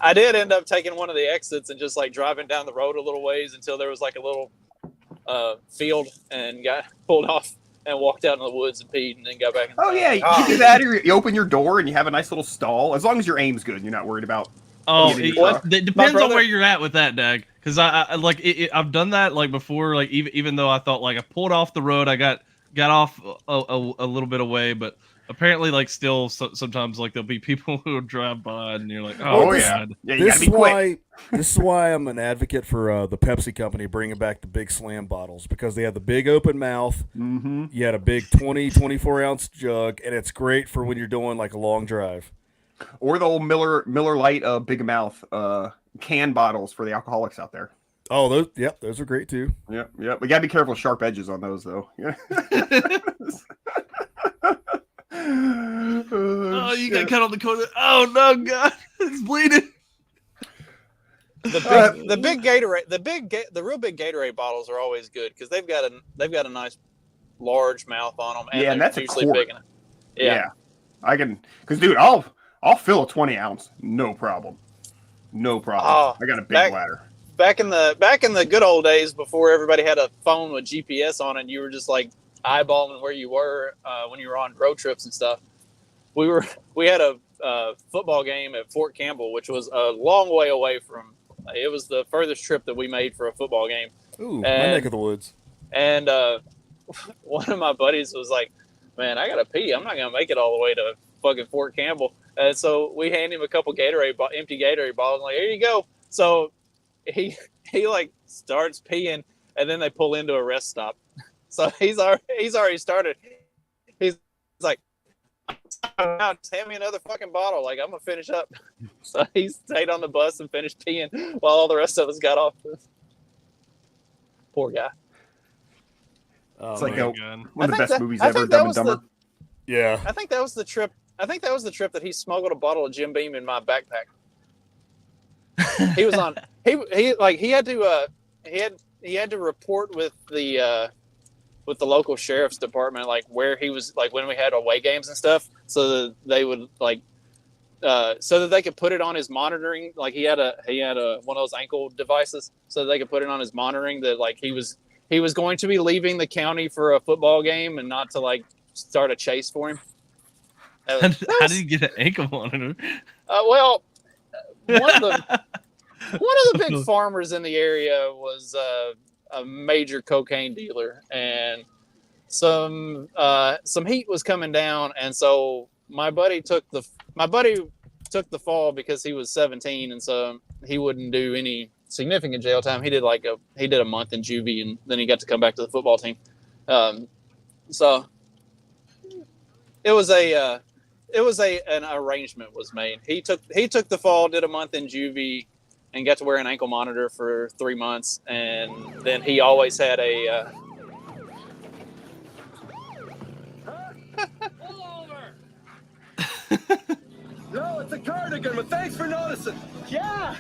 I did end up taking one of the exits and just driving down the road a little ways until there was a little field, and got pulled off and walked out in the woods and peed, and then got back in the Oh, yeah. You do that, or you open your door and you have a nice little stall. As long as your aim's good, you're not worried about. It depends on where you're at with that, Dag. Because I've done that before. Even though I thought I pulled off the road, I got off a little bit away, but apparently still sometimes there'll be people who drive by and you're like, God. Yeah, you gotta be quick. This is why I'm an advocate for the Pepsi company bringing back the big slam bottles, because they have the big open mouth. Mm-hmm. You had a big 24 ounce jug, and it's great for when you're doing a long drive. Or the old Miller Lite big mouth can bottles for the alcoholics out there. Oh, those are great too. Yep. We gotta be careful of sharp edges on those though. Oh, you got cut on the corner. Oh no, God, it's bleeding. The big Gatorade, the real big Gatorade bottles are always good because they've got a nice large mouth on them. And that's usually a quart. Big enough. Yeah, I can, because dude, I'll fill a 20 ounce, no problem. No problem. Oh, I got a big back- bladder. Back in the good old days before everybody had a phone with GPS on it, and you were just like eyeballing where you were when you were on road trips and stuff. We had a football game at Fort Campbell, which was a long way away from. It was the furthest trip that we made for a football game. Ooh, my neck of the woods. And one of my buddies was like, "Man, I gotta pee. I'm not gonna make it all the way to fucking Fort Campbell." And so we hand him a couple empty Gatorade bottles. Like, here you go. So he like starts peeing, and then they pull into a rest stop. So he's already started. He's like, now just hand me another fucking bottle. Like, I'm gonna finish up. So he stayed on the bus and finished peeing while all the rest of us got off. Poor guy. It's like man. one of the best movies ever, Dumb and Dumber. Yeah. I think that was the trip. I think that was the trip that he smuggled a bottle of Jim Beam in my backpack. He was on. He had to report with the local sheriff's department, like where he was, like when we had away games and stuff, so that they would so that they could put it on his monitoring. Like he had a one of those ankle devices, so that they could put it on his monitoring that like he was going to be leaving the county for a football game and not to like start a chase for him. How did he get an ankle monitor? Well, one of the big farmers in the area was a major cocaine dealer, and some heat was coming down, and so my buddy took the fall because he was 17, and so he wouldn't do any significant jail time. He did a month in juvie, and then he got to come back to the football team. So it was an arrangement was made. He took the fall, did a month in juvie, and got to wear an ankle monitor for 3 months. And then he always had a. Pull over. No, it's a cardigan, but thanks for noticing. Yeah.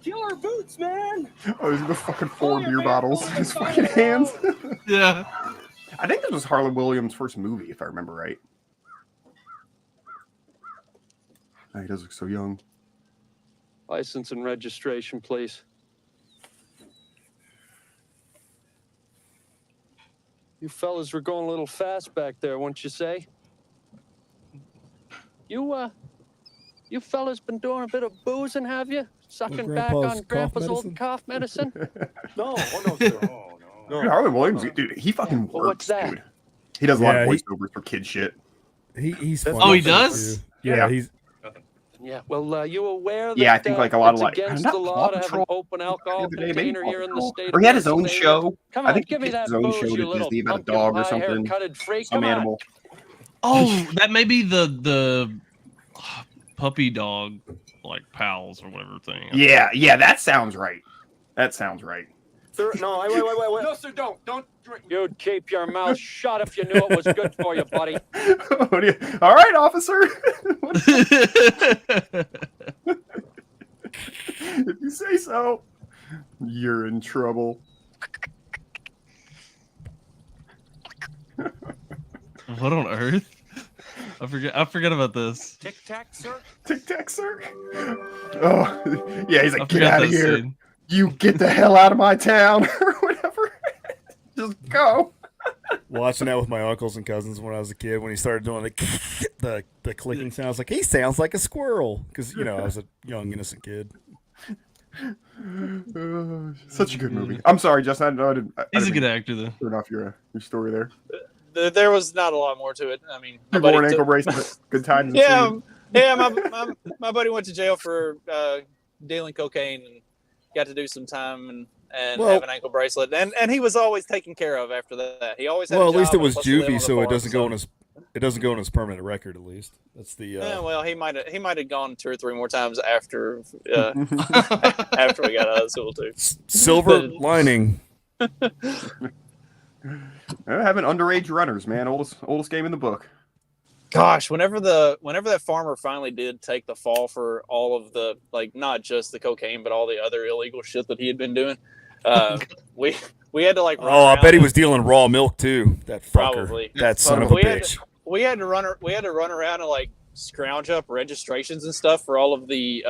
Killer boots, man. Oh, there's the fucking 4 beer bottles in his fucking hands. Yeah. I think this was Harlan Williams' first movie, if I remember right. Oh, he does look so young. License and registration, please. You fellas were going a little fast back there, wouldn't you say? You fellas been doing a bit of boozing, have you? Sucking back on Grandpa's old cough medicine? No, oh no, sir. Oh, no. Dude, Harlan Williams, dude, he fucking works, what's that? dude. He does a lot of voiceovers for kid shit. He's Oh, funny he does? too. Yeah, he's. Yeah, well, you aware that Yeah, I think like a lot it's of like against not the law Paw to have an Patrol. open alcohol The other day, maybe container Paw here in the Patrol. state Or of he had his own Pennsylvania. show. Come I on, think give he me did that his own booze, show you to little Disney about a pumpkin dog or pie something. haircutted freak. Some Come on. animal. Oh, that may be the puppy dog like pals or whatever thing. Yeah, that sounds right. That sounds right. Sir, no, wait. No, sir, don't drink. You'd keep your mouth shut if you knew it was good for you, buddy. All right, officer. If you say so, you're in trouble. What on earth? I forget about this. Tic tac, sir. Tic tac, sir. Oh, yeah. He's I like, get forgot out of that here. scene. You get the hell out of my town, or whatever. Just go. Watching that with my uncles and cousins when I was a kid, when he started doing the clicking sounds, like he sounds like a squirrel, because I was a young innocent kid. Such a good movie. I'm sorry, Justin. I didn't He's a good actor, though. Turn off your story there. There was not a lot more to it. I mean, He wore an ankle bracelet. Good times. Yeah, my buddy went to jail for dealing cocaine and got to do some time and have an ankle bracelet, and he was always taken care of after that. He always had a At least it job was and plus he lived on juvie, the so farm, it doesn't go on his permanent record. At least that's the. Yeah, well, he might have gone 2 or 3 more times after after we got out of school too. Silver lining. Having underage runners, man. Oldest game in the book. Gosh, whenever that farmer finally did take the fall for all of the, like, not just the cocaine but all the other illegal shit that he had been doing, we had to like. I bet he was dealing raw milk too. That fucker. Probably. That son of a bitch. We had to run around and like scrounge up registrations and stuff for all of the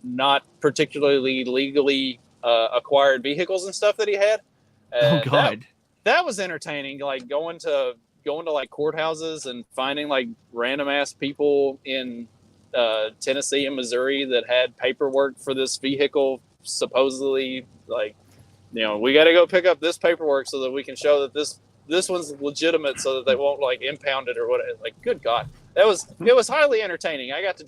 not particularly legally acquired vehicles and stuff that he had. Oh God, that was entertaining. Like going to like courthouses and finding like random ass people in Tennessee and Missouri that had paperwork for this vehicle, supposedly like, we got to go pick up this paperwork so that we can show that this one's legitimate, so that they won't like impound it or whatever. Like, good God, it was highly entertaining. I got to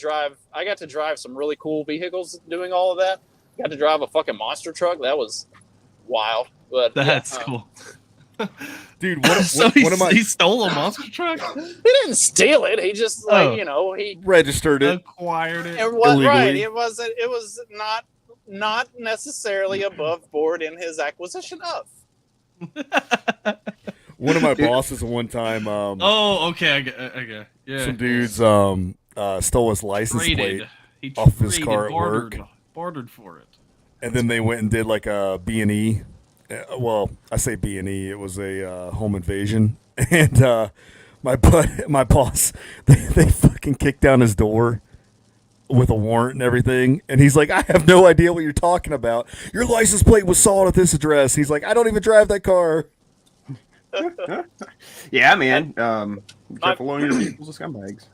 drive some really cool vehicles doing all of that. Got to drive a fucking monster truck. That was wild. But that's cool. Dude, he stole a monster truck? He didn't steal it. He just he registered it, acquired it. It was right. It was not necessarily above board in his acquisition of. One of my bosses one time. Okay. Yeah. Some dudes stole his license plate off his car at work. Bartered for it. And then they went and did like a B&E. Well, I say B&E. It was a home invasion. And my boss, they fucking kicked down his door with a warrant and everything. And he's like, I have no idea what you're talking about. Your license plate was sold at this address. He's like, I don't even drive that car. Yeah, man. Careful on your vehicles of scumbags.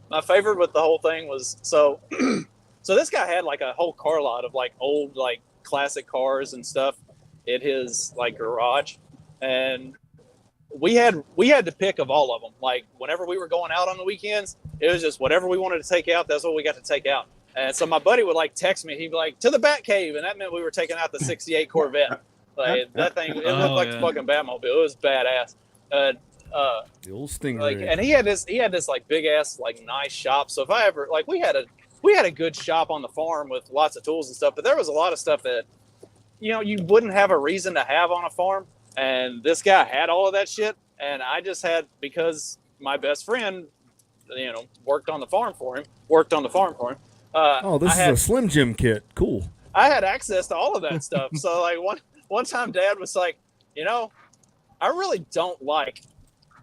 My favorite with the whole thing was so this guy had like a whole car lot of like old like classic cars and stuff in his like garage, and we had to pick of all of them. Like whenever we were going out on the weekends, it was just whatever we wanted to take out, that's what we got to take out. And so my buddy would like text me, he'd be like, to the Batcave, and that meant we were taking out the '68 Corvette. Like that thing, it looked like a fucking Batmobile. It was badass. The old Stingray. Like, and he had this like big ass like nice shop. So if I ever like we had a good shop on the farm with lots of tools and stuff, but there was a lot of stuff that you wouldn't have a reason to have on a farm. And this guy had all of that shit, and I just had, because my best friend, worked on the farm for him. This is a Slim Jim kit. Cool. I had access to all of that stuff. So like one time Dad was like, I really don't like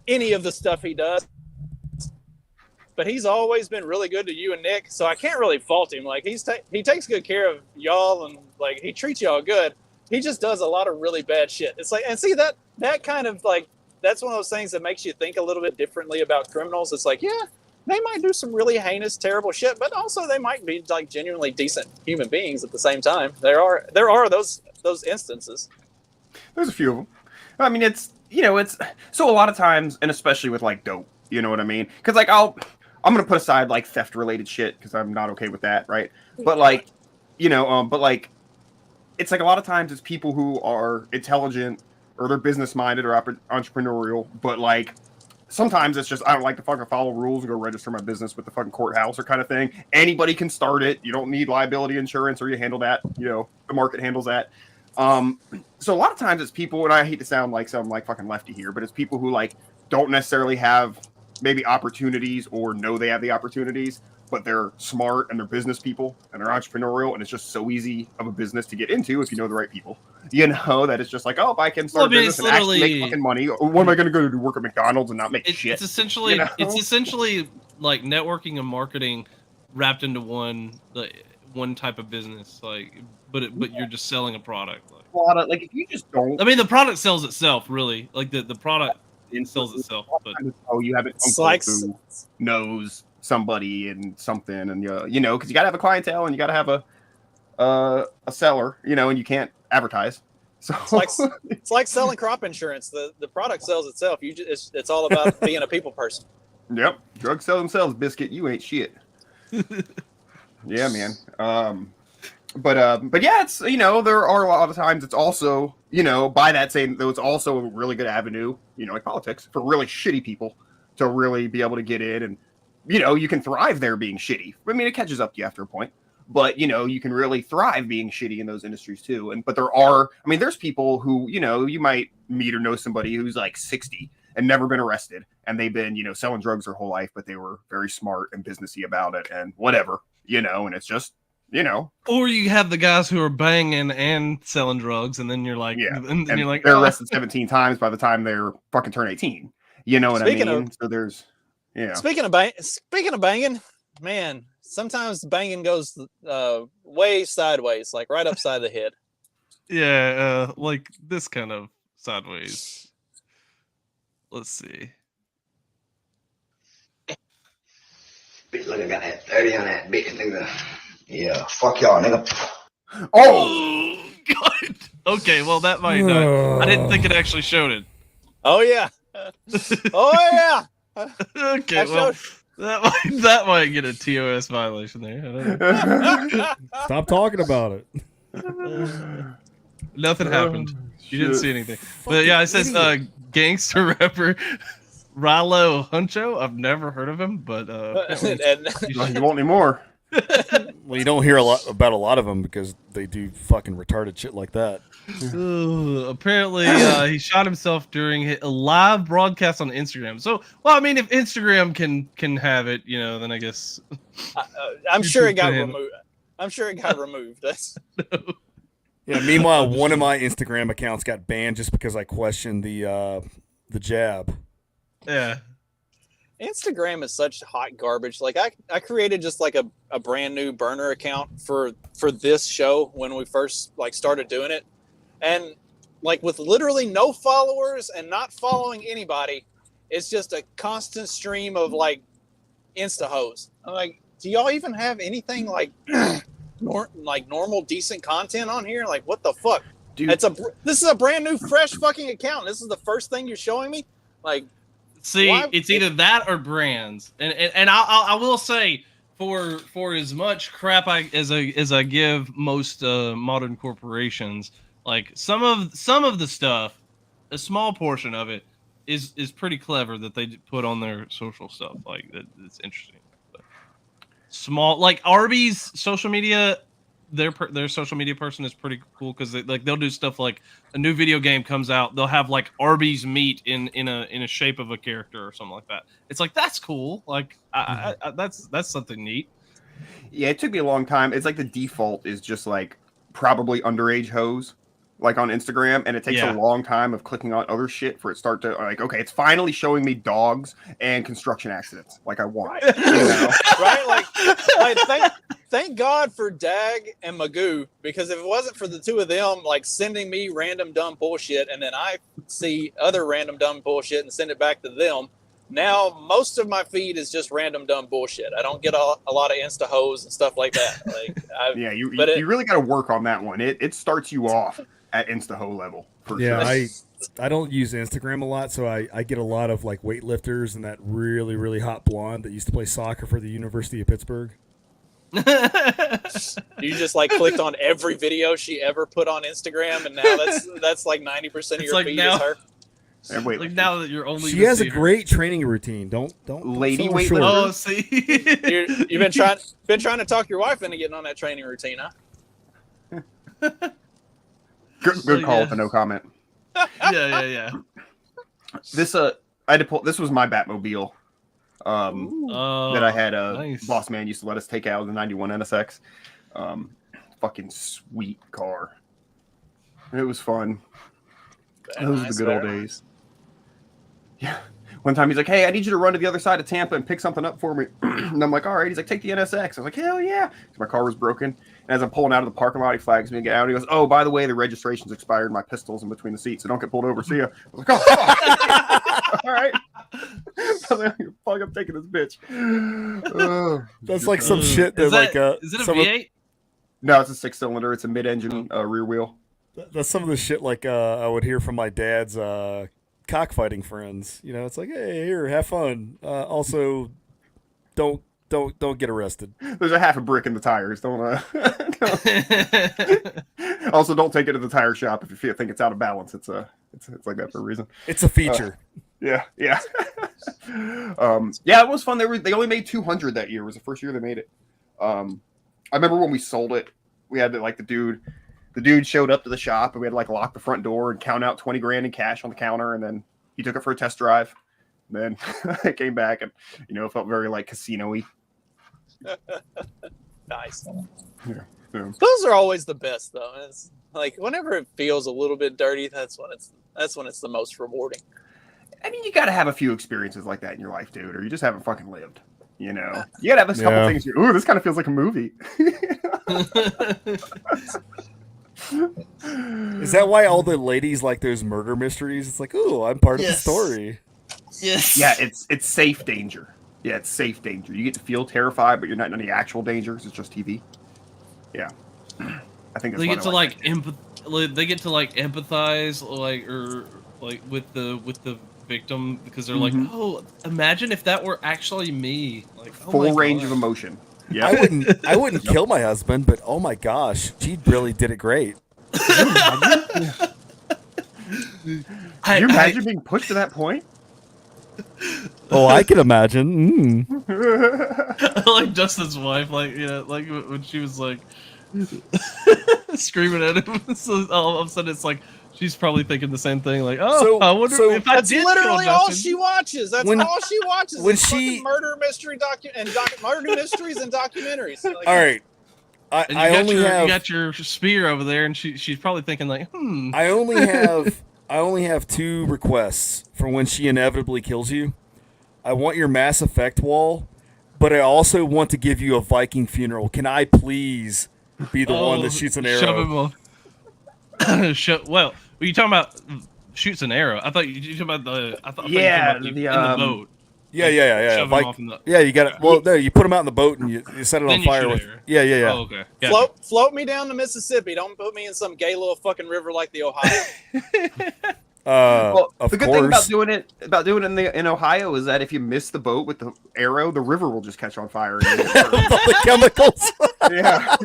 any of the stuff he does, but he's always been really good to you and Nick, so I can't really fault him. Like he takes good care of y'all, and like he treats y'all good. He just does a lot of really bad shit. It's like, and see that kind of like, that's one of those things that makes you think a little bit differently about criminals. It's like, yeah, they might do some really heinous, terrible shit, but also they might be like genuinely decent human beings at the same time. There are those instances. There's a few of them. I mean, it's so a lot of times, and especially with like dope, you know what I mean? Because like I'm gonna put aside like theft related shit because I'm not okay with that, right? But like, it's like a lot of times it's people who are intelligent or they're business minded or entrepreneurial, but like sometimes it's just I don't like to fucking follow rules and go register my business with the fucking courthouse or kind of thing. Anybody can start it. You don't need liability insurance, or you handle that. The market handles that. So a lot of times it's people, and I hate to sound like some like fucking lefty here, but it's people who like don't necessarily have maybe opportunities or know they have the opportunities, but they're smart and they're business people and they're entrepreneurial, and it's just so easy of a business to get into if you know the right people. That it's just like, oh, if I can start a business and actually make fucking money, what am I going to go to work at McDonald's and not make shit? It's essentially like networking and marketing wrapped into one type of business, like, but you're just selling a product. Like if you just don't, I mean, the product sells itself, really. Like the product sells itself. But you have an uncle who knows somebody and something, and because you got to have a clientele and you got to have a seller, and you can't advertise. So it's like selling crop insurance. The product sells itself. It's all about being a people person. Yep, drugs sell themselves. Biscuit, you ain't shit. Yeah, man. But yeah, it's there are a lot of times it's also by that same though it's also a really good avenue like politics for really shitty people to really be able to get in, and you can thrive there being shitty. I mean, it catches up to you after a point, but you can really thrive being shitty in those industries too. But there's people who you might meet or know somebody who's like 60 and never been arrested, and they've been selling drugs their whole life, but they were very smart and businessy about it and whatever, and it's just or you have the guys who are banging and selling drugs, and then you're like, and you're like, they're arrested 17 times by the time they're fucking turn 18. You know what I mean? So there's, Speaking of banging, man, sometimes banging goes way sideways, like right upside the head. Yeah, like this kind of sideways. Let's see. Bitch, look, I got that 30 on that bitch, nigga. Yeah, fuck y'all, nigga. Oh God. Okay, well that might not. I didn't think it actually showed it. Oh yeah. Oh yeah. Okay, well that might get a TOS violation there. Stop talking about it. Nothing happened. You didn't see anything. But yeah, it says gangster rapper Rilo Huncho. I've never heard of him, but you want any more? Well, you don't hear about a lot of them because they do fucking retarded shit like that. Apparently, he shot himself during a live broadcast on Instagram. So, well, I mean, if Instagram can have it, you know, then I guess I'm sure it got removed. I'm sure it got removed. That's Yeah. Meanwhile, one of my Instagram accounts got banned just because I questioned the jab. Yeah. Instagram is such hot garbage. Like I created just like a brand new burner account for this show when we first like started doing it. And like with literally no followers and not following anybody, it's just a constant stream of like Insta hoes. I'm like, do y'all even have anything like normal decent content on here? Like what the fuck? Dude. This is a brand new fresh fucking account. This is the first thing you're showing me? Like see, it's either that or brands. And I will say for as much crap as I give most modern corporations, like some of the stuff, a small portion of it is pretty clever that they put on their social stuff. Like it's interesting. But small, like Arby's social media, their social media person is pretty cool because they'll do stuff like a new video game comes out, they'll have like Arby's meat in a shape of a character or something like that. It's like that's cool. Like I that's something neat. Yeah, it took me a long time. It's like the default is just like probably underage hoes, like on Instagram, and it takes a long time of clicking on other shit for it start to like, okay, it's finally showing me dogs and construction accidents like I want. Right, you know? Right? Like thank God for Dag and Magoo, because if it wasn't for the two of them like sending me random dumb bullshit and then I see other random dumb bullshit and send it back to them, now most of my feed is just random dumb bullshit. I don't get a lot of Insta hoes and stuff like that. Like you really got to work on that one. It starts you off at Insta-ho level. For sure. I don't use Instagram a lot, so I get a lot of like weightlifters and that really, really hot blonde that used to play soccer for the University of Pittsburgh. You just like clicked on every video she ever put on Instagram, and now that's like 90% of your like feed now, is her. And wait, like now that you're only she has a great training routine. Don't lady weightlifter. Oh, see, you've been trying to talk your wife into getting on that training routine, huh? Good call for no comment. Yeah. This I had to pull. This was my Batmobile. That I had. Nice. Boss man used to let us take out the '91 NSX. Fucking sweet car. It was fun. Those were the good old days. Yeah. One time he's like, "Hey, I need you to run to the other side of Tampa and pick something up for me." And I'm like, "All right." He's like, "Take the NSX." I was like, "Hell yeah!" So my car was broken, and as I'm pulling out of the parking lot, he flags me and get out. He goes, "Oh, by the way, the registration's expired. My pistol's in between the seats, so don't get pulled over. See ya." I was like, "Oh, fuck." All right. Fuck, I'm taking this bitch. That's like some shit that is it a V8? No, it's a 6-cylinder. It's a mid-engine rear wheel. That's some of the shit like I would hear from my dad's cockfighting friends. You know, it's like, hey, here, have fun. Also, don't get arrested. There's a half a brick in the tires. Don't. Also, don't take it to the tire shop if you think it's out of balance. It's like that for a reason. It's a feature. Yeah. Yeah, it was fun. They only made 200 that year. It was the first year they made it. I remember when we sold it, we had to, like the dude showed up to the shop and we had to like lock the front door and count out 20 grand in cash on the counter, and then he took it for a test drive. And then I came back and it felt very like casino-y. Nice. Yeah. Those are always the best though. It's like whenever it feels a little bit dirty, that's when it's the most rewarding. I mean, you got to have a few experiences like that in your life, dude, or you just haven't fucking lived. You know, you gotta have a couple things. Ooh, this kind of feels like a movie. Is that why all the ladies like those murder mysteries? It's like, ooh, I'm part of the story. Yes. Yeah, it's safe danger. Yeah, it's safe danger. You get to feel terrified, but you're not in any actual danger. It's just TV. Yeah, I think that's they why get to like they get to like empathize with the victim because they're like, oh, imagine if that were actually me. Like full range of emotion. Yeah, I wouldn't kill my husband, but oh my gosh, she really did it great. Can you imagine being pushed to that point? Oh, I can imagine. I like Justin's wife, like like when she was like screaming at him. So all of a sudden, it's like she's probably thinking the same thing. Like, oh, I wonder if I that's did literally kill all Justin. she watches. That's all she watches. When is fucking murder mystery murder mysteries and documentaries. Like, all right, you got your spear over there, and she's probably thinking like, I only have 2 requests for when she inevitably kills you. I want your Mass Effect wall, but I also want to give you a Viking funeral. Can I please be the one that shoots an arrow? Shove him off. Well, were you talking about shoots an arrow? I thought you were talking about the. I thought you were talking about in the boat. Yeah. Shove him off in the, yeah, you got it. Well, no, you put them out in the boat and you set it on fire with. Yeah. Oh, okay. Gotcha. Float me down to Mississippi. Don't put me in some gay little fucking river like the Ohio. Well, the good thing about doing it in Ohio is that if you miss the boat with the arrow, the river will just catch on fire. And the chemicals. Yeah.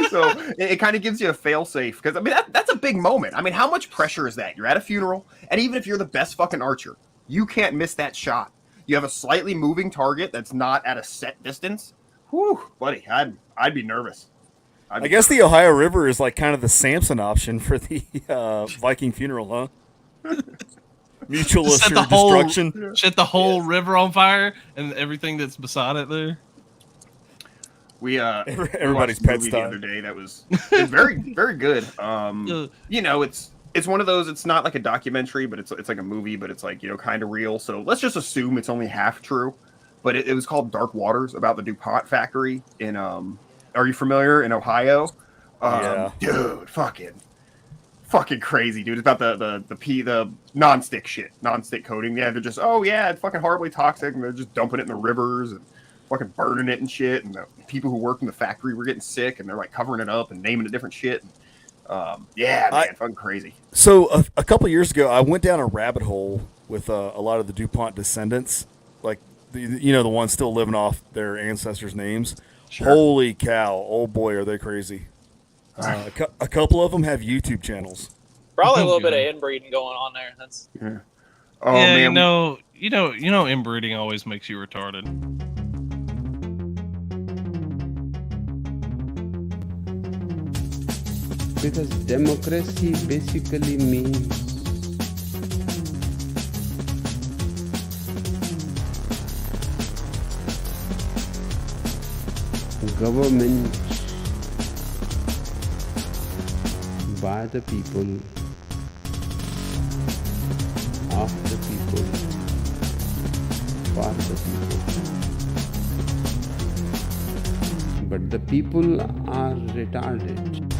So it kind of gives you a fail safe because I mean that's a big moment. I mean, how much pressure is that? You're at a funeral, and even if you're the best fucking archer, you can't miss that shot. You have a slightly moving target that's not at a set distance. Whew, buddy, I'd be nervous. I guess the Ohio River is like kind of the Samson option for the Viking funeral, huh? Mutual assured destruction. Set the whole river on fire and everything that's beside it there. We everybody's we pet the style. other day that was very very good. You know, it's one of those. It's not like a documentary, but it's like a movie, but it's like kind of real. So let's just assume it's only half true. But it was called Dark Waters, about the DuPont factory in Are you familiar? In Ohio? Yeah. Dude, fucking crazy, dude. It's about the non-stick shit, non-stick coating. Yeah, they're just, it's fucking horribly toxic, and they're just dumping it in the rivers and fucking burning it and shit. And the people who work in the factory were getting sick, and they're like covering it up and naming it different shit. Man, fucking crazy. So a couple years ago, I went down a rabbit hole with a lot of the DuPont descendants, like the ones still living off their ancestors' names. Sure. Holy cow! Oh boy, are they crazy! A couple of them have YouTube channels. Probably a little bit of inbreeding going on there. That's Oh man, you know, inbreeding always makes you retarded. Because democracy basically means government by the people, of the people, for the people. But the people are retarded.